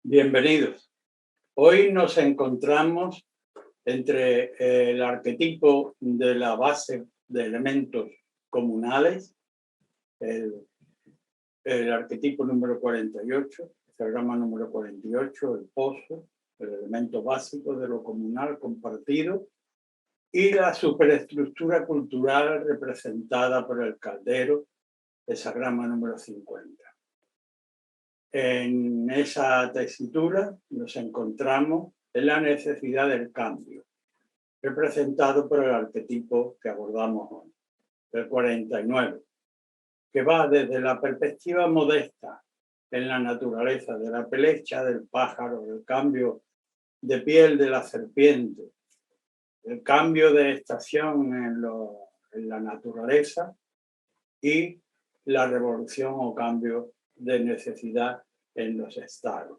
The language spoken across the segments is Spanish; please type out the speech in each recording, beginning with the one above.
Bienvenidos. Hoy nos encontramos entre el arquetipo de la base de elementos comunales, el, el arquetipo número 48, el diagrama número 48, el pozo, el elemento básico de lo comunal compartido, y la superestructura cultural representada por el caldero, el diagrama número 50. En esa tesitura nos encontramos en la necesidad del cambio, representado por el arquetipo que abordamos hoy, el 49, que va desde la perspectiva modesta en la naturaleza de la pelecha, del pájaro, el cambio de piel de la serpiente, el cambio de estación en la naturaleza y la revolución o cambio de necesidad en los estados.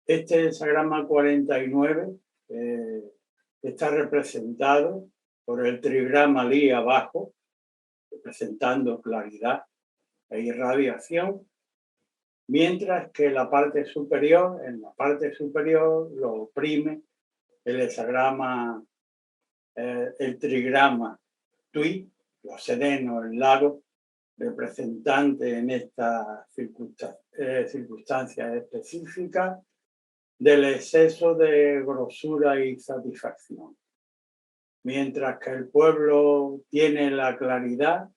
Este hexagrama 49 está representado por el trigrama Li abajo, representando claridad e irradiación, mientras que en la parte superior lo oprime el hexagrama, el trigrama Tui, lo sereno, el lago, representante en esta circunstancia específica del exceso de grosura y satisfacción. Mientras que el pueblo tiene la claridad,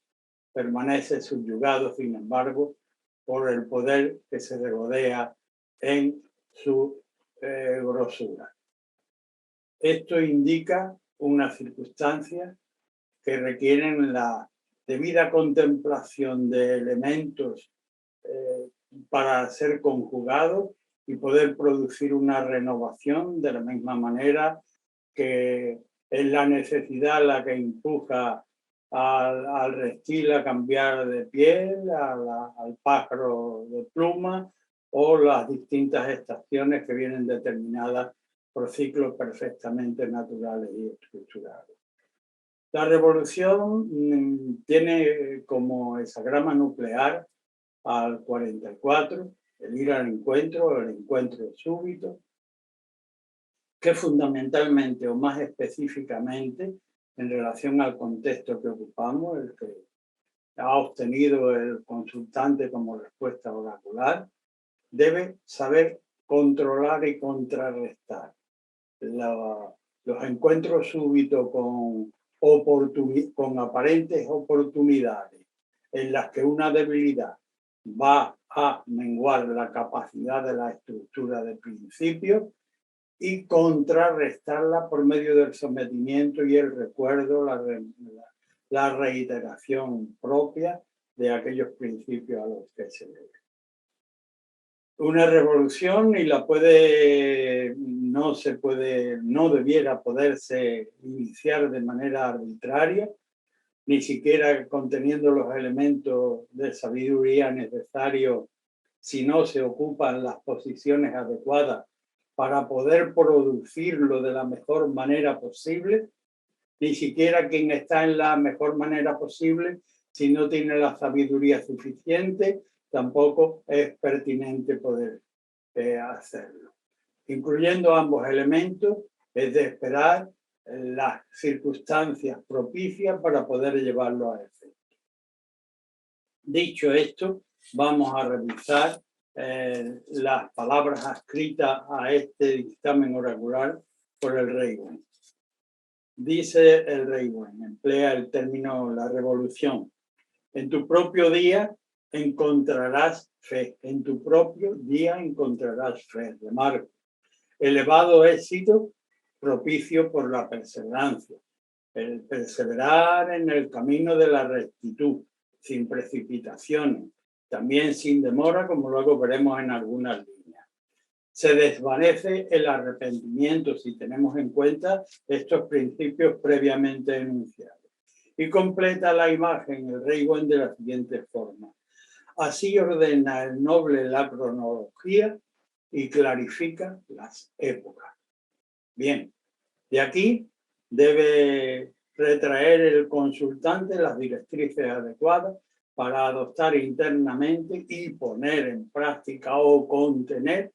permanece subyugado, sin embargo, por el poder que se regodea en su grosura. Esto indica una circunstancia que requieren la debida contemplación de elementos para ser conjugados y poder producir una renovación de la misma manera que es la necesidad la que empuja al reptil a cambiar de piel, al pájaro de pluma, o las distintas estaciones que vienen determinadas por ciclos perfectamente naturales y estructurales. La revolución tiene como hexagrama nuclear al 44, el ir al encuentro, el encuentro súbito, que fundamentalmente o más específicamente en relación al contexto que ocupamos, el que ha obtenido el consultante como respuesta oracular, debe saber controlar y contrarrestar los encuentros súbitos con aparentes oportunidades en las que una debilidad va a menguar la capacidad de la estructura de principio y contrarrestarla por medio del sometimiento y el recuerdo, la reiteración propia de aquellos principios a los que se debe. Una revolución no debiera poderse iniciar de manera arbitraria, ni siquiera conteniendo los elementos de sabiduría necesarios si no se ocupan las posiciones adecuadas para poder producirlo de la mejor manera posible, ni siquiera quien está en la mejor manera posible, si no tiene la sabiduría suficiente, tampoco es pertinente poder hacerlo. Incluyendo ambos elementos, es de esperar las circunstancias propicias para poder llevarlo a efecto. Dicho esto, vamos a revisar las palabras adscritas a este dictamen oracular por el Rey Wen. Dice el Rey Wen, emplea el término la revolución. En tu propio día encontrarás fe. En tu propio día encontrarás fe. Remarco, elevado éxito propicio por la perseverancia. El perseverar en el camino de la rectitud, sin precipitaciones, también sin demora, como luego veremos en algunas líneas. Se desvanece el arrepentimiento si tenemos en cuenta estos principios previamente enunciados. Y completa la imagen el Rey Wen de la siguiente forma. Así ordena el noble la cronología y clarifica las épocas. Bien, de aquí debe retraer el consultante las directrices adecuadas para adoptar internamente y poner en práctica o contener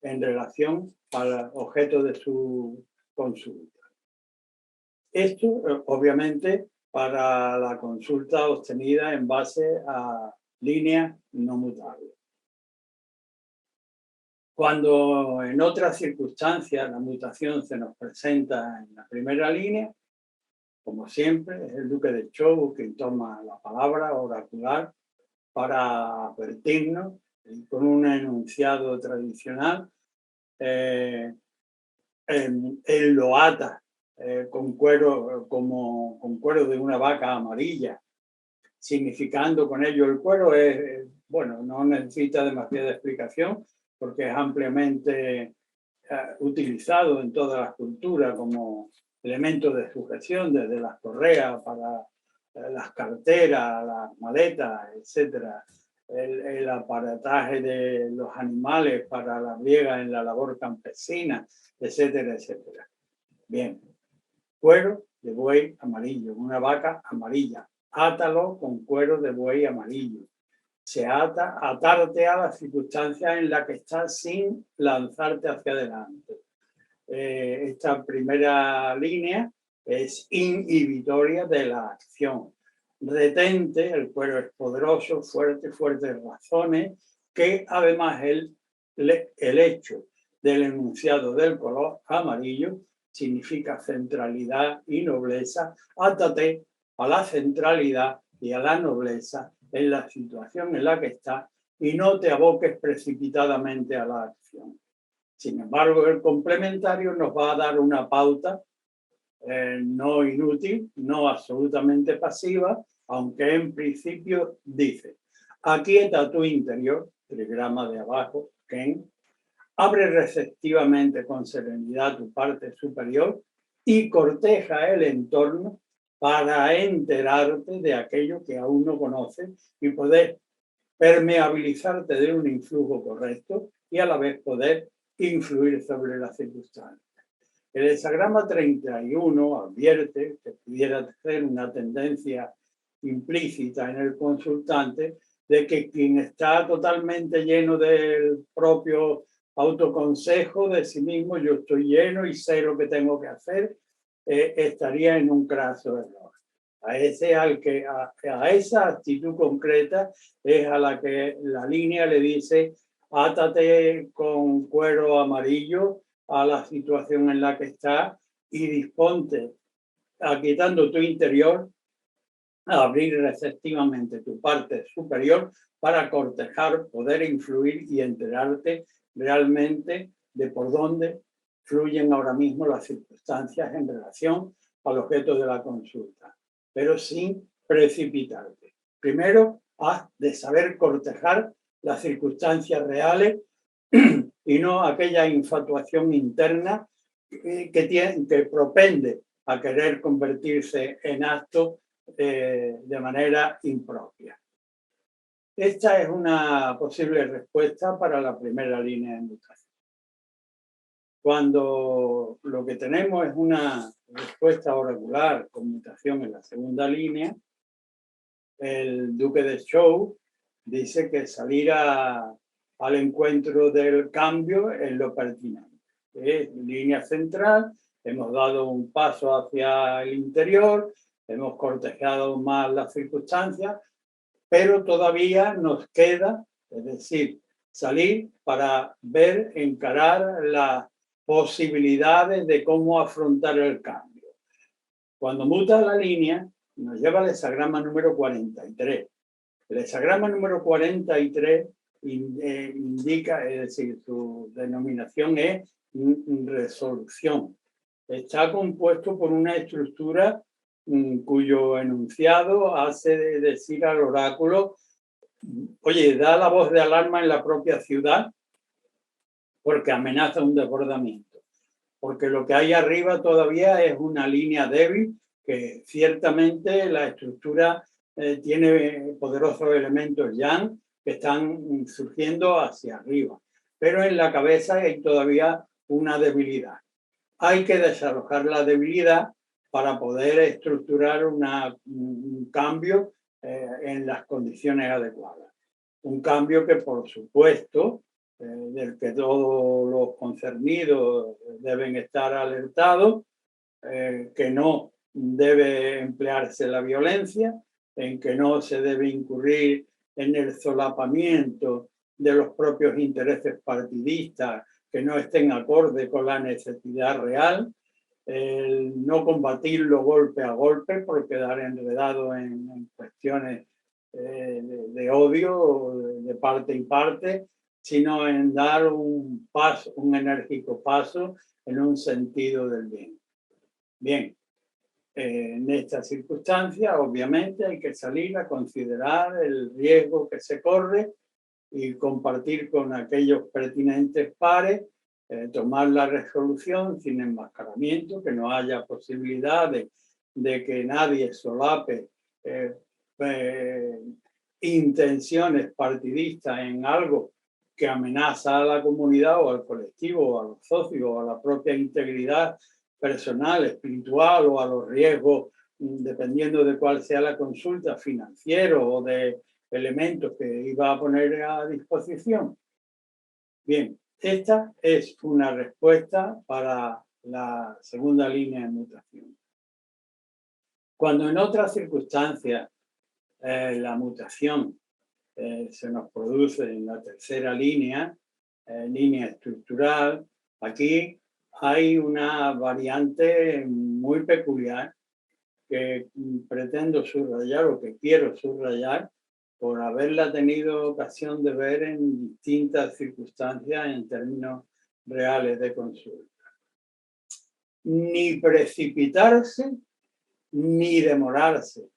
en relación al objeto de su consulta. Esto, obviamente, para la consulta obtenida en base a líneas no mutables. Cuando en otras circunstancias la mutación se nos presenta en la primera línea, como siempre, es el duque de Zhou quien toma la palabra oracular para advertirnos con un enunciado tradicional. Él lo ata con cuero, con cuero de una vaca amarilla, significando con ello el cuero bueno, no necesita demasiada explicación porque es ampliamente utilizado en todas las culturas como elemento de sujeción, desde las correas para las carteras, las maletas, etcétera. El aparataje de los animales para la riega en la labor campesina, etcétera, etcétera. Bien, cuero de buey amarillo, una vaca amarilla. Átalo con cuero de buey amarillo. Se atarte a las circunstancias en las que estás sin lanzarte hacia adelante. Esta primera línea es inhibitoria de la acción. Retente, el cuero es poderoso, fuertes razones, que además el hecho del enunciado del color amarillo significa centralidad y nobleza. Átate a la centralidad y a la nobleza en la situación en la que estás y no te aboques precipitadamente a la acción. Sin embargo, el complementario nos va a dar una pauta no inútil, no absolutamente pasiva, aunque en principio dice: aquieta tu interior, trigrama de abajo, Ken, abre receptivamente con serenidad tu parte superior y corteja el entorno para enterarte de aquello que aún no conoces y poder permeabilizarte de un influjo correcto y a la vez poder influir sobre las circunstancias. El hexagrama 31 advierte que pudiera ser una tendencia implícita en el consultante de que quien está totalmente lleno del propio autoconsejo de sí mismo, yo estoy lleno y sé lo que tengo que hacer, estaría en un craso error. A esa actitud concreta es a la que la línea le dice: átate con cuero amarillo a la situación en la que está y disponte, aquietando tu interior, a abrir receptivamente tu parte superior para cortejar, poder influir y enterarte realmente de por dónde fluyen ahora mismo las circunstancias en relación al objeto de la consulta, pero sin precipitarte. Primero, has de saber cortejar las circunstancias reales y no aquella infatuación interna que propende a querer convertirse en acto de manera impropia. Esta es una posible respuesta para la primera línea de mutación. Cuando lo que tenemos es una respuesta oracular con mutación en la segunda línea, el duque de Zhou dice que salir al encuentro del cambio es lo pertinente. Es línea central, hemos dado un paso hacia el interior, hemos cortejado más las circunstancias, pero todavía nos queda, es decir, salir para ver, encarar las posibilidades de cómo afrontar el cambio. Cuando muta la línea, nos lleva al hexagrama número 43. El hexagrama número 43 indica, es decir, su denominación es resolución. Está compuesto por una estructura cuyo enunciado hace decir al oráculo: oye, da la voz de alarma en la propia ciudad porque amenaza un desbordamiento. Porque lo que hay arriba todavía es una línea débil que ciertamente la estructura tiene poderosos elementos yang que están surgiendo hacia arriba. Pero en la cabeza hay todavía una debilidad. Hay que desalojar la debilidad para poder estructurar un cambio en las condiciones adecuadas. Un cambio que, por supuesto, del que todos los concernidos deben estar alertados, que no debe emplearse la violencia, en que no se debe incurrir en el solapamiento de los propios intereses partidistas que no estén acorde con la necesidad real, el no combatirlo golpe a golpe por quedar enredado en cuestiones de odio de parte y parte, sino en dar un paso, un enérgico paso en un sentido del bien. Bien, en esta circunstancia, obviamente, hay que salir a considerar el riesgo que se corre y compartir con aquellos pertinentes pares, tomar la resolución sin enmascaramiento, que no haya posibilidad de que nadie solape intenciones partidistas en algo que amenaza a la comunidad o al colectivo o a los socios o a la propia integridad personal, espiritual o a los riesgos, dependiendo de cuál sea la consulta, financiero o de elementos que iba a poner a disposición. Bien, esta es una respuesta para la segunda línea de mutación. Cuando en otras circunstancias la mutación se nos produce en la tercera línea, línea estructural, aquí hay una variante muy peculiar que pretendo subrayar o que quiero subrayar por haberla tenido ocasión de ver en distintas circunstancias en términos reales de consulta. Ni precipitarse ni demorarse.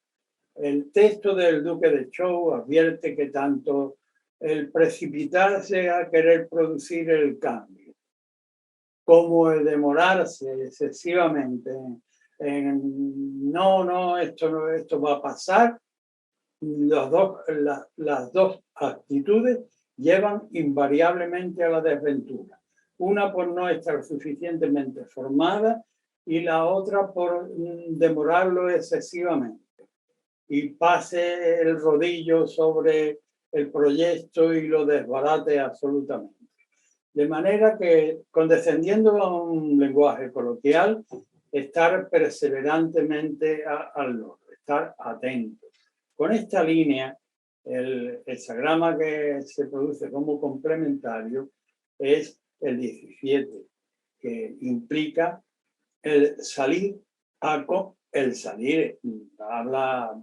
El texto del Duque de Zhou advierte que tanto el precipitarse a querer producir el cambio como el demorarse excesivamente esto va a pasar, las dos actitudes llevan invariablemente a la desventura. Una por no estar suficientemente formada y la otra por demorarlo excesivamente y pase el rodillo sobre el proyecto y lo desbarate absolutamente. De manera que, condescendiendo a un lenguaje coloquial, estar perseverantemente al loro, estar atento. Con esta línea, el hexagrama que se produce como complementario es el 17, que implica el salir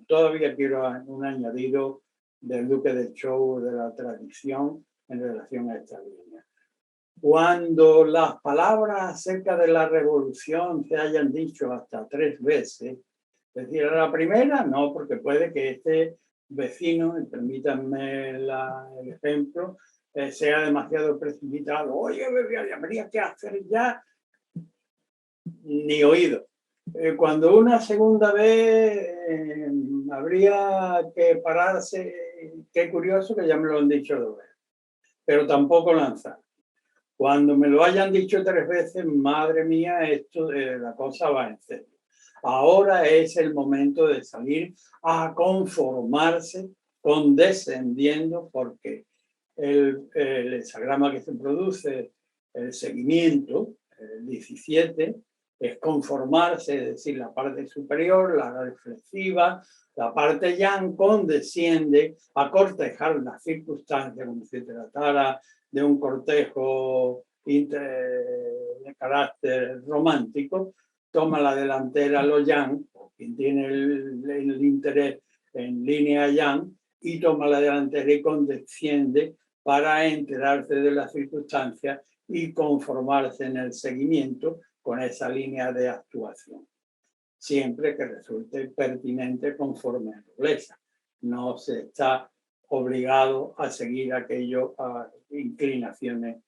todavía quiero un añadido del Duque de Zhou de la tradición en relación a esta línea. Cuando las palabras acerca de la revolución se hayan dicho hasta 3 veces, es decir, a la primera no, porque puede que este vecino, y permítanme el ejemplo, sea demasiado precipitado. Oye, habría que hacer ya, ni oído. Cuando una segunda vez habría que pararse, qué curioso que ya me lo han dicho 2 veces, pero tampoco lanzar. Cuando me lo hayan dicho 3 veces, madre mía, esto la cosa va en serio. Ahora es el momento de salir a conformarse, condescendiendo, porque el hexagrama que se produce, el seguimiento, el 17, es conformarse, es decir, la parte superior, la reflexiva, la parte yang condesciende a cortejar las circunstancias como si se tratara de un cortejo de carácter romántico, toma la delantera lo yang, quien tiene el interés en línea yang, y toma la delantera y condesciende para enterarse de las circunstancias y conformarse en el seguimiento con esa línea de actuación, siempre que resulte pertinente conforme a nobleza. No se está obligado a seguir aquello a inclinaciones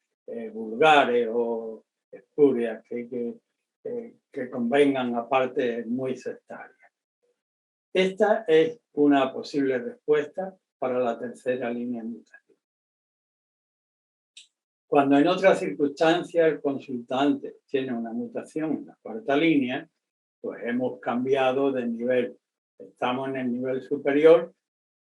vulgares o espurias que convengan a partes muy sectarias. Esta es una posible respuesta para la tercera línea de mutación. Cuando en otra circunstancia el consultante tiene una mutación en la cuarta línea, pues hemos cambiado de nivel. Estamos en el nivel superior,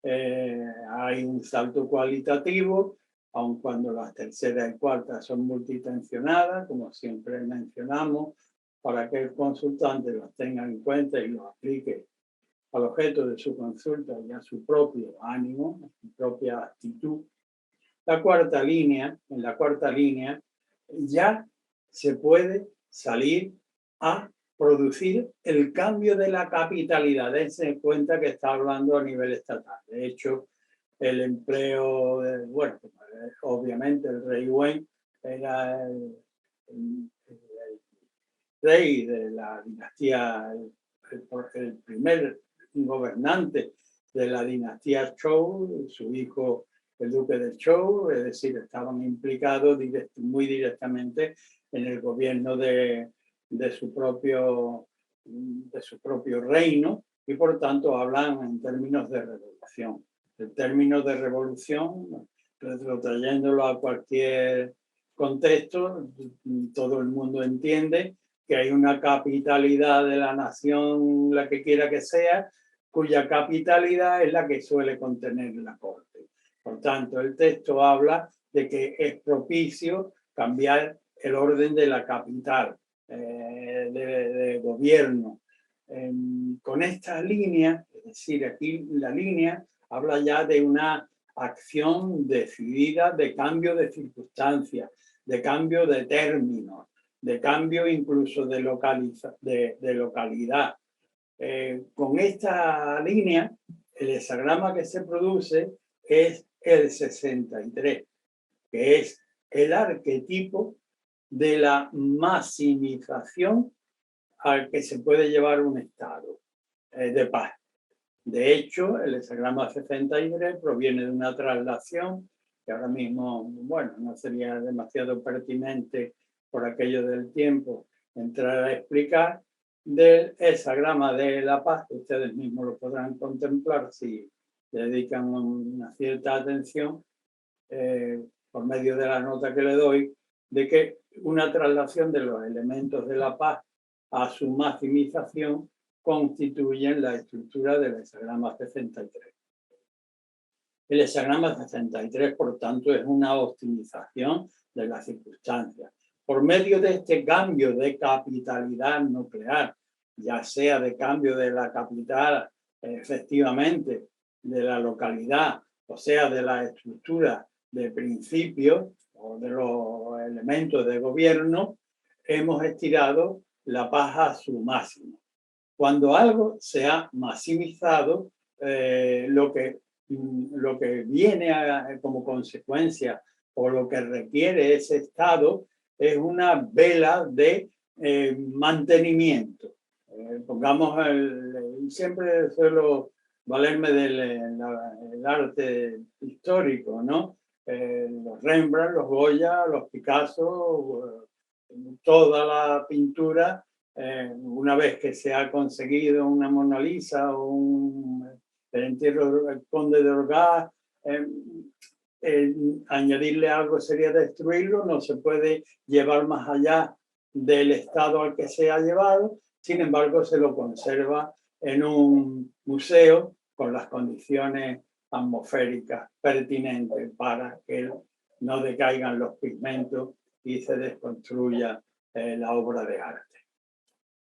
hay un salto cualitativo, aun cuando las terceras y cuartas son multitensionadas, como siempre mencionamos, para que el consultante los tenga en cuenta y los aplique al objeto de su consulta y a su propio ánimo, a su propia actitud. En la cuarta línea, ya se puede salir a producir el cambio de la capitalidad. Dense en cuenta que está hablando a nivel estatal. De hecho, el empleo, obviamente el rey Wen era el rey de la dinastía, el primer gobernante de la dinastía Zhou, su hijo el duque de Zhou, es decir, estaban implicados muy directamente en el gobierno de su propio reino y por tanto hablan en términos de revolución. El término de revolución, retrotrayéndolo a cualquier contexto, todo el mundo entiende que hay una capitalidad de la nación, la que quiera que sea, cuya capitalidad es la que suele contener la corte. Por tanto, el texto habla de que es propicio cambiar el orden de la capital, de gobierno. Con esta línea, es decir, aquí la línea habla ya de una acción decidida de cambio de circunstancias, de cambio de términos, de cambio incluso de localidad. Con esta línea, el hexagrama que se produce es el 63, que es el arquetipo de la maximización al que se puede llevar un estado de paz. De hecho, el hexagrama 63 proviene de una traslación que ahora mismo, bueno, no sería demasiado pertinente por aquello del tiempo entrar a explicar, del hexagrama de la paz, que ustedes mismos lo podrán contemplar si dedican una cierta atención por medio de la nota que le doy, de que una traslación de los elementos de la paz a su maximización constituyen la estructura del hexagrama 63. El hexagrama 63, por tanto, es una optimización de las circunstancias. Por medio de este cambio de capitalidad nuclear, ya sea de cambio de la capital, efectivamente, de la localidad, o sea, de la estructura de principios o de los elementos de gobierno, hemos estirado la paz a su máximo. Cuando algo se ha maximizado, lo que viene como consecuencia o lo que requiere ese estado es una vela de mantenimiento. Pongamos, siempre suelo valerme del arte histórico, ¿no? Los Rembrandt, los Goya, los Picasso, toda la pintura, una vez que se ha conseguido una Mona Lisa o el entierro del conde de Orgaz, añadirle algo sería destruirlo, no se puede llevar más allá del estado al que se ha llevado, sin embargo se lo conserva en un museo con las condiciones atmosféricas pertinentes para que no decaigan los pigmentos y se desconstruya la obra de arte.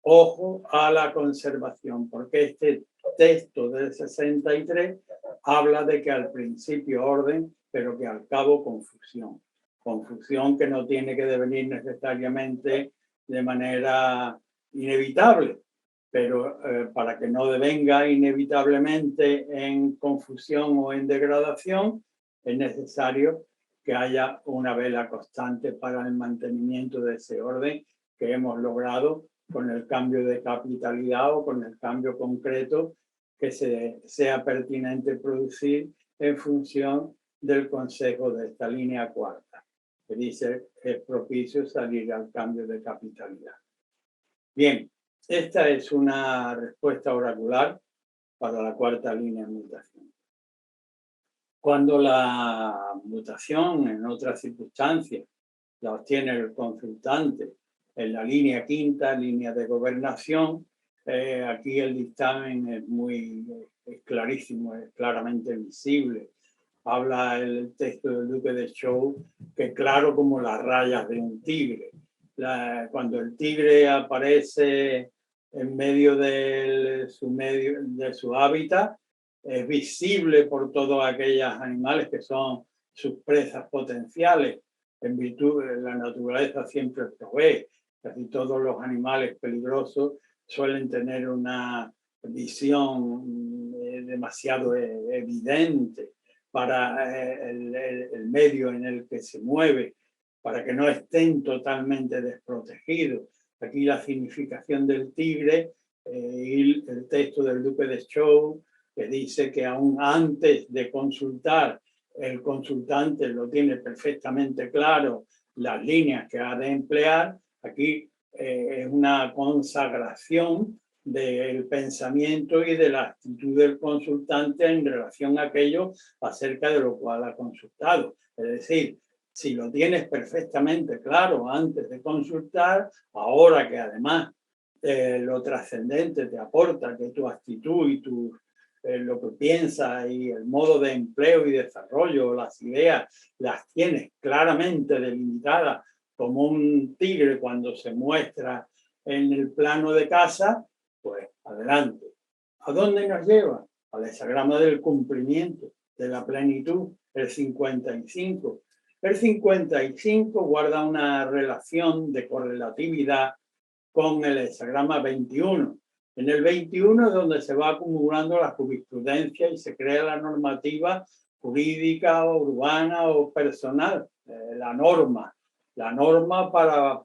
Ojo a la conservación, porque este texto del 63 habla de que al principio orden, pero que al cabo confusión. Confusión que no tiene que devenir necesariamente de manera inevitable, pero para que no devenga inevitablemente en confusión o en degradación, es necesario que haya una vela constante para el mantenimiento de ese orden que hemos logrado con el cambio de capitalidad o con el cambio concreto que sea pertinente producir en función del consejo de esta línea cuarta, que dice que es propicio salir al cambio de capitalidad. Bien, esta es una respuesta oracular para la cuarta línea de mutación. Cuando la mutación en otras circunstancias la obtiene el consultante en la línea quinta, línea de gobernación, aquí el dictamen es clarísimo, es claramente visible. habla el texto del Duque de Zhou, que claro como las rayas de un tigre. Cuando el tigre aparece en medio de su hábitat, es visible por todos aquellos animales que son sus presas potenciales. En virtud de la naturaleza siempre provee. Casi todos los animales peligrosos suelen tener una visión demasiado evidente para el medio en el que se mueve, para que no estén totalmente desprotegidos. Aquí la significación del tigre y el texto del Duque de Zhou, que dice que aún antes de consultar, el consultante lo tiene perfectamente claro, las líneas que ha de emplear. Aquí es una consagración del pensamiento y de la actitud del consultante en relación a aquello acerca de lo cual ha consultado. Es decir, si lo tienes perfectamente claro antes de consultar, ahora que además lo trascendente te aporta que tu actitud y lo que piensas y el modo de empleo y desarrollo, las ideas, las tienes claramente delimitadas como un tigre cuando se muestra en el plano de casa, pues adelante. ¿A dónde nos lleva? Al hexagrama del cumplimiento, de la plenitud, el 55. El 55 guarda una relación de correlatividad con el hexagrama 21. En el 21 es donde se va acumulando la jurisprudencia y se crea la normativa jurídica, o urbana o personal, la norma para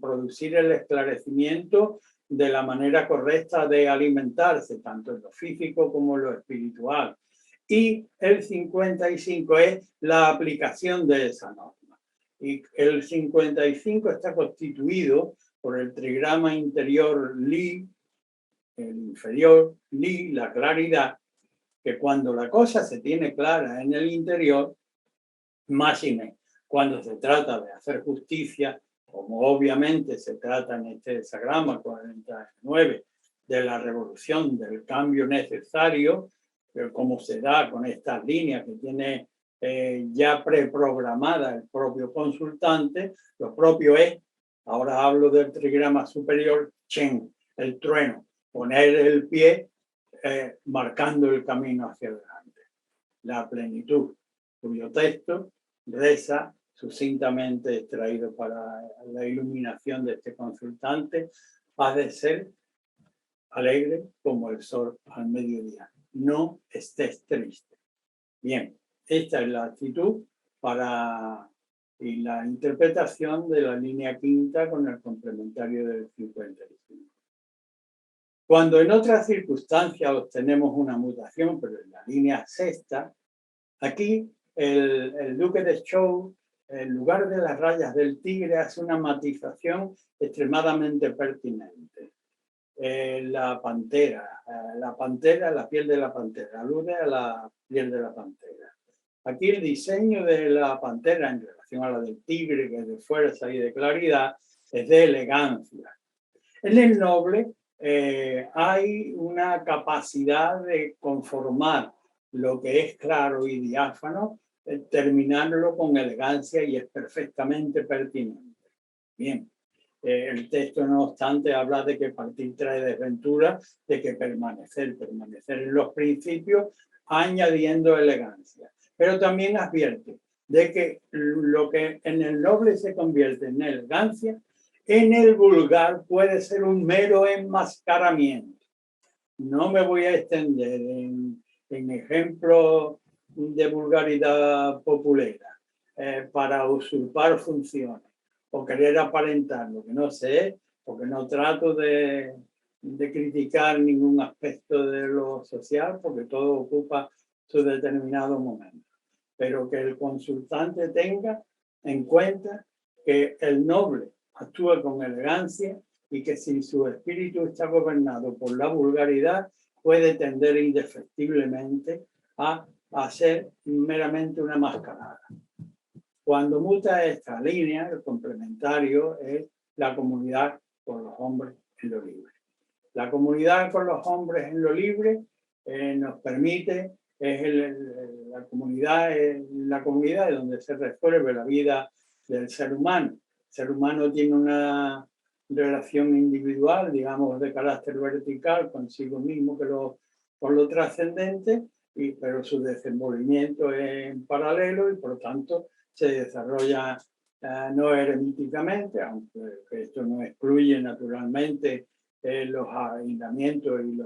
producir el esclarecimiento de la manera correcta de alimentarse, tanto en lo físico como en lo espiritual. Y el 55 es la aplicación de esa norma. Y el 55 está constituido por el trigrama interior Li, el inferior Li, la claridad, que cuando la cosa se tiene clara en el interior, máxime, cuando se trata de hacer justicia, como obviamente se trata en este hexagrama 49, de la revolución, del cambio necesario, como se da con estas líneas que tiene ya preprogramada el propio consultante, lo propio es, ahora hablo del trigrama superior, Chen, el trueno, poner el pie marcando el camino hacia adelante. La plenitud, cuyo texto reza sucintamente extraído para la iluminación de este consultante, ha de ser alegre como el sol al mediodía. No estés triste. Bien, esta es la actitud y la interpretación de la línea quinta con el complementario del 55. Cuando en otras circunstancias obtenemos una mutación, pero en la línea sexta, aquí el Duque de Zhou, en lugar de las rayas del tigre, hace una matización extremadamente pertinente. La pantera, la piel de la pantera, alude a la piel de la pantera. Aquí el diseño de la pantera en relación a la del tigre, que es de fuerza y de claridad, es de elegancia. En el noble hay una capacidad de conformar lo que es claro y diáfano, terminarlo con elegancia y es perfectamente pertinente. Bien, el texto no obstante habla de que partir trae desventura, de que permanecer en los principios añadiendo elegancia. Pero también advierte de que lo que en el noble se convierte en elegancia, en el vulgar puede ser un mero enmascaramiento. No me voy a extender en ejemplos de vulgaridad populera para usurpar funciones o querer aparentar lo que no sé, porque no trato de criticar ningún aspecto de lo social, porque todo ocupa su determinado momento. Pero que el consultante tenga en cuenta que el noble actúa con elegancia y que si su espíritu está gobernado por la vulgaridad, puede tender indefectiblemente a ser meramente una mascarada. Cuando muta esta línea, el complementario es la comunidad con los hombres en lo libre. La comunidad con los hombres en lo libre nos permite es la comunidad es donde se resuelve la vida del ser humano. El ser humano tiene una relación individual, digamos, de carácter vertical consigo mismo con lo trascendente, pero su desenvolvimiento es en paralelo y por lo tanto se desarrolla no eremíticamente, aunque esto no excluye naturalmente los aislamientos y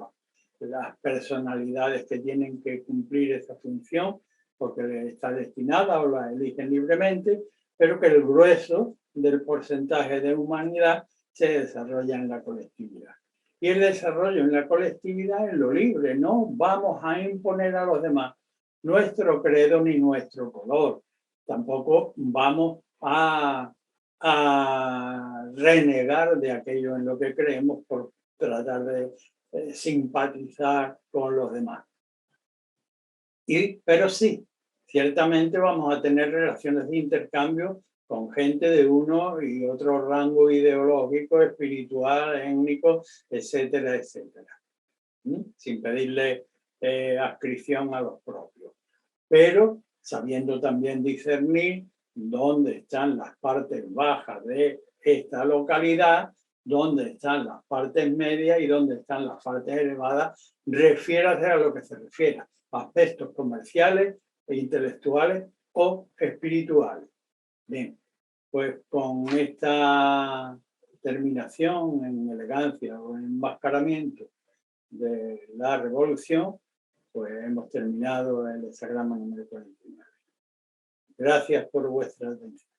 las personalidades que tienen que cumplir esa función porque está destinada o la eligen libremente, pero que el grueso del porcentaje de humanidad se desarrolla en la colectividad. Y el desarrollo en la colectividad es lo libre, no vamos a imponer a los demás nuestro credo ni nuestro color. Tampoco vamos a renegar de aquello en lo que creemos por tratar de simpatizar con los demás. Pero sí, ciertamente vamos a tener relaciones de intercambio con gente de uno y otro rango ideológico, espiritual, étnico, etcétera, etcétera. Sin pedirle adscripción a los propios. Pero sabiendo también discernir dónde están las partes bajas de esta localidad, dónde están las partes medias y dónde están las partes elevadas, refiérase a lo que se refiera, aspectos comerciales e intelectuales o espirituales. Bien, pues con esta terminación en elegancia o en enmascaramiento de la revolución, pues hemos terminado el hexagrama número 49. Gracias por vuestra atención.